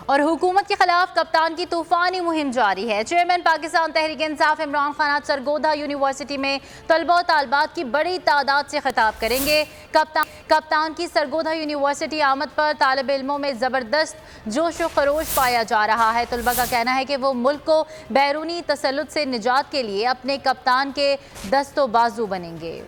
اور حکومت کے خلاف کپتان کی طوفانی مہم جاری ہے۔ چیئرمین پاکستان تحریک انصاف عمران خان آج سرگودا یونیورسٹی میں طلباء و طالبات کی بڑی تعداد سے خطاب کریں گے۔ کپتان کی سرگودا یونیورسٹی آمد پر طالب علموں میں زبردست جوش و خروش پایا جا رہا ہے۔ طلباء کا کہنا ہے کہ وہ ملک کو بیرونی تسلط سے نجات کے لیے اپنے کپتان کے دست و بازو بنیں گے۔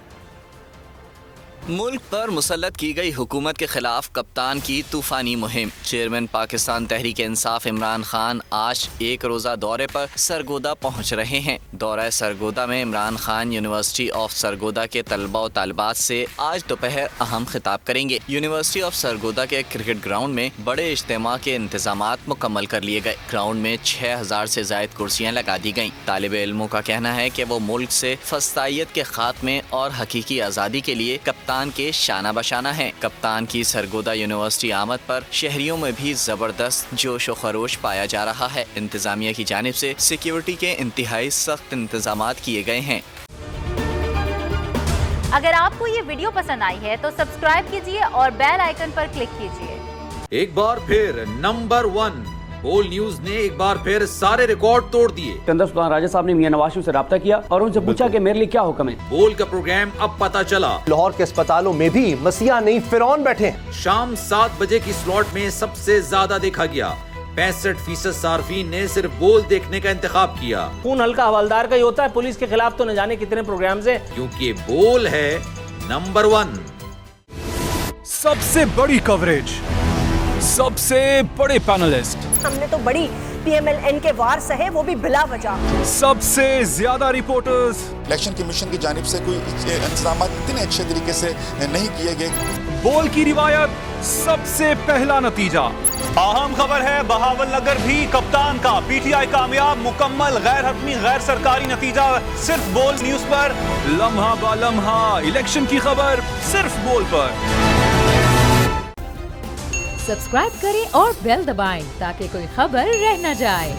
ملک پر مسلط کی گئی حکومت کے خلاف کپتان کی طوفانی مہم۔ چیئرمین پاکستان تحریک انصاف عمران خان آج ایک روزہ دورے پر سرگودا پہنچ رہے ہیں۔ دورہ سرگودا میں عمران خان یونیورسٹی آف سرگودا کے طلباء و طالبات سے آج دوپہر اہم خطاب کریں گے۔ یونیورسٹی آف سرگودا کے کرکٹ گراؤنڈ میں بڑے اجتماع کے انتظامات مکمل کر لیے گئے۔ گراؤنڈ میں 6000 سے زائد کرسیاں لگا دی گئیں۔ طالب علموں کا کہنا ہے کہ وہ ملک سے فسطائیت کے خاتمے اور حقیقی آزادی کے لیے کپتان کے شانہ بشانہ ہیں۔ کپتان کی سرگودا یونیورسٹی آمد پر شہریوں میں بھی زبردست جوش و خروش پایا جا رہا ہے۔ انتظامیہ کی جانب سے سیکیورٹی کے انتہائی سخت انتظامات کیے گئے ہیں۔ اگر آپ کو یہ ویڈیو پسند آئی ہے تو سبسکرائب کیجیے اور بیل آئیکن پر کلک کیجیے۔ ایک بار پھر نمبر 1 بول نیوز نے ایک بار پھر سارے ریکارڈ توڑ دیے۔ سکندر سلطان راجہ صاحب نے میاں نواز شریف سے رابطہ کیا اور ان سے پوچھا کہ میرے لیے کیا حکم ہے۔ بول کا پروگرام اب پتہ چلا۔ لاہور کے اسپتالوں میں بھی مسیح نہیں فرعون بیٹھے ہیں۔ شام 7 بجے کی سلاٹ میں سب سے زیادہ دیکھا گیا۔ 65% صارفین نے صرف بول دیکھنے کا انتخاب کیا، خون ہلکا حوالدار کا ہی ہوتا ہے، پولیس کے خلاف تو نہ جانے کتنے پروگرامز ہیں، کیونکہ بول ہے نمبر 1۔ سب سے بڑی کوریج، سب سے بڑے پینلسٹ، ہم نے تو بڑی پی ایم ایل این کے وار سہے، وہ بھی بلا وجہ، سب سے زیادہ رپورٹرز۔ الیکشن کمیشن کی جانب سے کوئی انتظامات اتنے اچھے طریقے سے نہیں کیے گئے۔ بول کی روایت، سب سے پہلا نتیجہ۔ اہم خبر ہے بہاول نگر بھی کپتان کا، پی ٹی آئی کامیاب، مکمل غیر حتمی غیر سرکاری نتیجہ صرف بول نیوز پر۔ لمحہ با لمحہ الیکشن کی خبر صرف بول پر۔ سبسکرائب کریں اور بیل دبائیں تاکہ کوئی خبر رہ نہ جائے۔